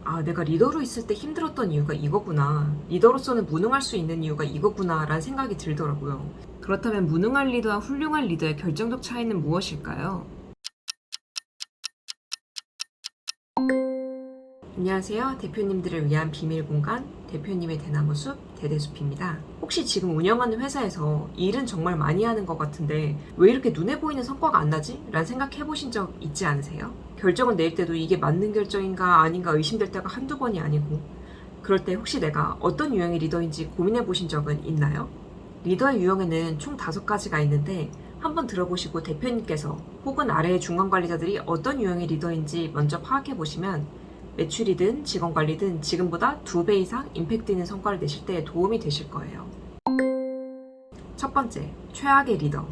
아, 내가 리더로 있을 때 힘들었던 이유가 이거구나. 리더로서는 무능할 수 있는 이유가 이거구나 라는 생각이 들더라고요. 그렇다면 무능한 리더와 훌륭한 리더의 결정적 차이는 무엇일까요? 안녕하세요. 대표님들을 위한 비밀 공간, 대표님의 대나무숲, 대대숲입니다. 혹시 지금 운영하는 회사에서 일은 정말 많이 하는 것 같은데 왜 이렇게 눈에 보이는 성과가 안 나지? 라는 생각해 보신 적 있지 않으세요? 결정을 내릴 때도 이게 맞는 결정인가 아닌가 의심될 때가 한두 번이 아니고, 그럴 때 혹시 내가 어떤 유형의 리더인지 고민해 보신 적은 있나요? 리더의 유형에는 총 5가지가 있는데 한번 들어보시고 대표님께서 혹은 아래의 중간 관리자들이 어떤 유형의 리더인지 먼저 파악해 보시면 매출이든 직원 관리든 지금보다 2배 이상 임팩트 있는 성과를 내실 때 도움이 되실 거예요. 첫 번째, 최악의 리더.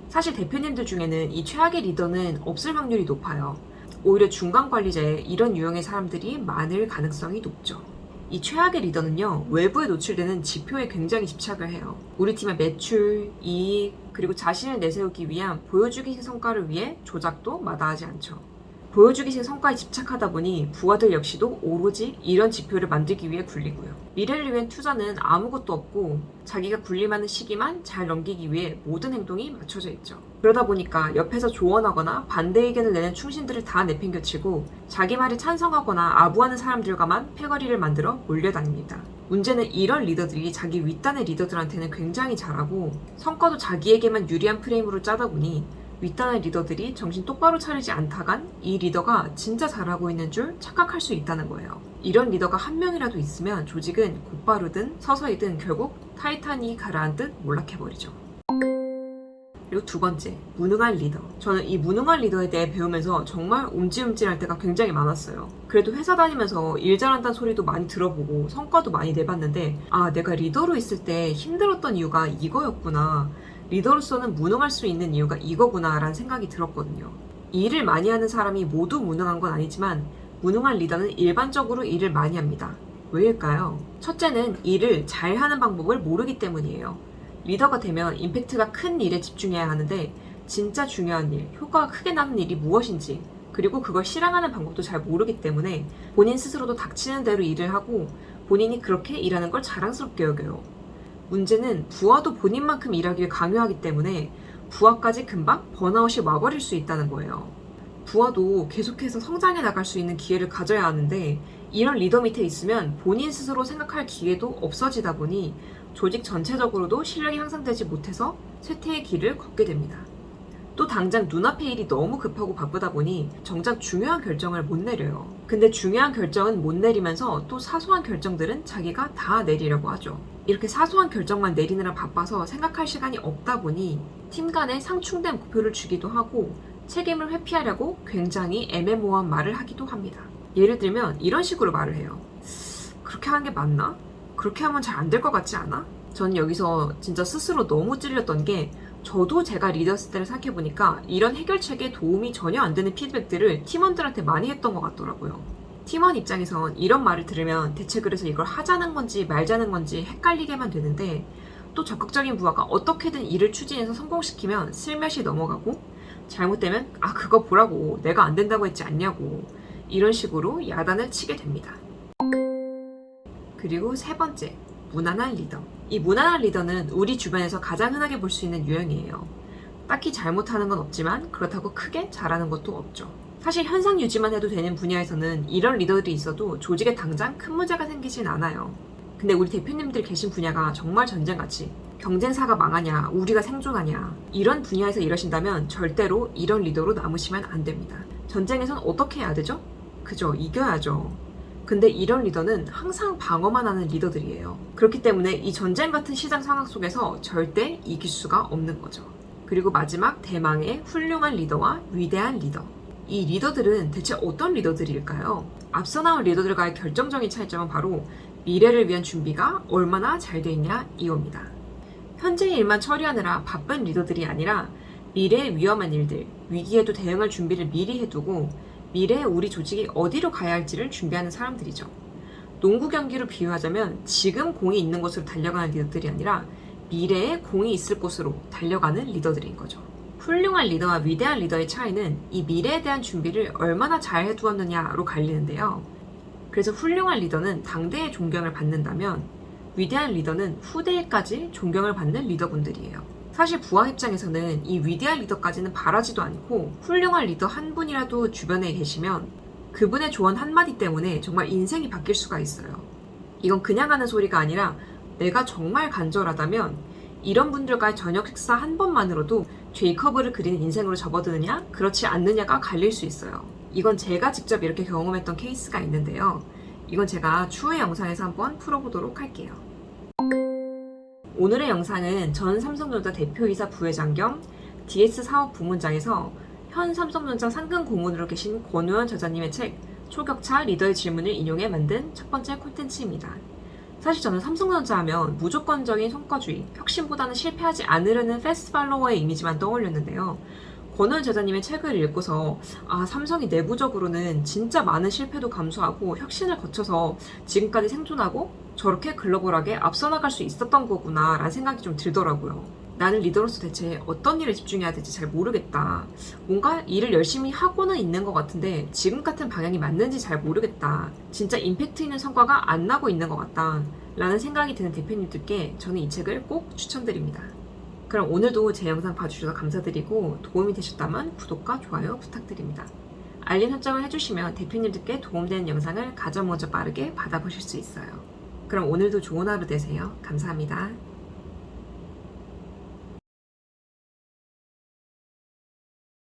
사실 대표님들 중에는 이 최악의 리더는 없을 확률이 높아요. 오히려 중간 관리자에 이런 유형의 사람들이 많을 가능성이 높죠. 이 최악의 리더는요, 외부에 노출되는 지표에 굉장히 집착을 해요. 우리 팀의 매출, 이익, 그리고 자신을 내세우기 위한 보여주기식 성과를 위해 조작도 마다하지 않죠. 보여주기식 성과에 집착하다 보니 부하들 역시도 오로지 이런 지표를 만들기 위해 굴리고요. 미래를 위한 투자는 아무것도 없고 자기가 군림하는 시기만 잘 넘기기 위해 모든 행동이 맞춰져 있죠. 그러다 보니까 옆에서 조언하거나 반대 의견을 내는 충신들을 다 내팽겨치고 자기 말에 찬성하거나 아부하는 사람들과만 패거리를 만들어 몰려다닙니다. 문제는 이런 리더들이 자기 윗단의 리더들한테는 굉장히 잘하고 성과도 자기에게만 유리한 프레임으로 짜다 보니 윗단의 리더들이 정신 똑바로 차리지 않다간 이 리더가 진짜 잘하고 있는 줄 착각할 수 있다는 거예요. 이런 리더가 한 명이라도 있으면 조직은 곧바로든 서서히든 결국 타이탄이 가라앉듯 몰락해버리죠. 그리고 두 번째, 무능한 리더. 저는 이 무능한 리더에 대해 배우면서 정말 움찔움찔할 때가 굉장히 많았어요. 그래도 회사 다니면서 일 잘한다는 소리도 많이 들어보고 성과도 많이 내봤는데, 아, 내가 리더로 있을 때 힘들었던 이유가 이거였구나. 리더로서는 무능할 수 있는 이유가 이거구나 라는 생각이 들었거든요. 일을 많이 하는 사람이 모두 무능한 건 아니지만 무능한 리더는 일반적으로 일을 많이 합니다. 왜일까요? 첫째는 일을 잘하는 방법을 모르기 때문이에요. 리더가 되면 임팩트가 큰 일에 집중해야 하는데 진짜 중요한 일, 효과가 크게 나는 일이 무엇인지, 그리고 그걸 실행하는 방법도 잘 모르기 때문에 본인 스스로도 닥치는 대로 일을 하고 본인이 그렇게 일하는 걸 자랑스럽게 여겨요. 문제는 부하도 본인만큼 일하길 강요하기 때문에 부하까지 금방 번아웃이 와버릴 수 있다는 거예요. 부하도 계속해서 성장해 나갈 수 있는 기회를 가져야 하는데 이런 리더 밑에 있으면 본인 스스로 생각할 기회도 없어지다 보니 조직 전체적으로도 실력이 향상되지 못해서 쇠퇴의 길을 걷게 됩니다. 또 당장 눈앞의 일이 너무 급하고 바쁘다 보니 정작 중요한 결정을 못 내려요. 근데 중요한 결정은 못 내리면서 또 사소한 결정들은 자기가 다 내리려고 하죠. 이렇게 사소한 결정만 내리느라 바빠서 생각할 시간이 없다 보니 팀 간에 상충된 목표를 주기도 하고 책임을 회피하려고 굉장히 애매모호한 말을 하기도 합니다. 예를 들면 이런 식으로 말을 해요. 그렇게 하는 게 맞나? 그렇게 하면 잘 안 될 것 같지 않아? 저는 여기서 진짜 스스로 너무 찔렸던 게 저도 제가 리더였을 때를 생각해보니까 이런 해결책에 도움이 전혀 안 되는 피드백들을 팀원들한테 많이 했던 것 같더라고요. 팀원 입장에선 이런 말을 들으면 대체 그래서 이걸 하자는 건지 말자는 건지 헷갈리게만 되는데 또 적극적인 부하가 어떻게든 일을 추진해서 성공시키면 슬며시 넘어가고 잘못되면 아 그거 보라고 내가 안 된다고 했지 않냐고 이런 식으로 야단을 치게 됩니다. 그리고 세 번째, 무난한 리더. 이 무난한 리더는 우리 주변에서 가장 흔하게 볼 수 있는 유형이에요. 딱히 잘못하는 건 없지만 그렇다고 크게 잘하는 것도 없죠. 사실 현상 유지만 해도 되는 분야에서는 이런 리더들이 있어도 조직에 당장 큰 문제가 생기진 않아요. 근데 우리 대표님들 계신 분야가 정말 전쟁같이 경쟁사가 망하냐, 우리가 생존하냐 이런 분야에서 일하신다면 절대로 이런 리더로 남으시면 안 됩니다. 전쟁에선 어떻게 해야 되죠? 그죠, 이겨야죠. 근데 이런 리더는 항상 방어만 하는 리더들이에요. 그렇기 때문에 이 전쟁 같은 시장 상황 속에서 절대 이길 수가 없는 거죠. 그리고 마지막 대망의 훌륭한 리더와 위대한 리더. 이 리더들은 대체 어떤 리더들일까요? 앞서 나온 리더들과의 결정적인 차이점은 바로 미래를 위한 준비가 얼마나 잘 돼 있냐 이겁니다. 현재의 일만 처리하느라 바쁜 리더들이 아니라 미래의 위험한 일들, 위기에도 대응할 준비를 미리 해두고 미래에 우리 조직이 어디로 가야 할지를 준비하는 사람들이죠. 농구 경기로 비유하자면 지금 공이 있는 곳으로 달려가는 리더들이 아니라 미래에 공이 있을 곳으로 달려가는 리더들인 거죠. 훌륭한 리더와 위대한 리더의 차이는 이 미래에 대한 준비를 얼마나 잘 해두었느냐로 갈리는데요. 그래서 훌륭한 리더는 당대의 존경을 받는다면 위대한 리더는 후대에까지 존경을 받는 리더분들이에요. 사실 부하 입장에서는 이 위대한 리더까지는 바라지도 않고 훌륭한 리더 한 분이라도 주변에 계시면 그분의 조언 한마디 때문에 정말 인생이 바뀔 수가 있어요. 이건 그냥 하는 소리가 아니라 내가 정말 간절하다면 이런 분들과의 저녁 식사 한 번만으로도 제이커브를 그리는 인생으로 접어드느냐 그렇지 않느냐가 갈릴 수 있어요. 이건 제가 직접 이렇게 경험했던 케이스가 있는데요. 이건 제가 추후의 영상에서 한번 풀어보도록 할게요. 오늘의 영상은 전 삼성전자 대표이사 부회장 겸 DS 사업 부문장에서 현 삼성전자 상근 고문으로 계신 권우현 저자님의 책 초격차 리더의 질문을 인용해 만든 첫 번째 콘텐츠입니다. 사실 저는 삼성전자 하면 무조건적인 성과주의, 혁신보다는 실패하지 않으려는 패스트 팔로워의 이미지만 떠올렸는데요. 권우현 저자님의 책을 읽고서 삼성이 내부적으로는 진짜 많은 실패도 감수하고 혁신을 거쳐서 지금까지 생존하고 저렇게 글로벌하게 앞서 나갈 수 있었던 거구나 라는 생각이 좀 들더라고요. 나는 리더로서 대체 어떤 일에 집중해야 될지 잘 모르겠다. 뭔가 일을 열심히 하고는 있는 것 같은데 지금 같은 방향이 맞는지 잘 모르겠다. 진짜 임팩트 있는 성과가 안 나고 있는 것 같다. 라는 생각이 드는 대표님들께 저는 이 책을 꼭 추천드립니다. 그럼 오늘도 제 영상 봐주셔서 감사드리고 도움이 되셨다면 구독과 좋아요 부탁드립니다. 알림 설정을 해주시면 대표님들께 도움되는 영상을 가장 먼저 빠르게 받아보실 수 있어요. 그럼 오늘도 좋은 하루 되세요. 감사합니다.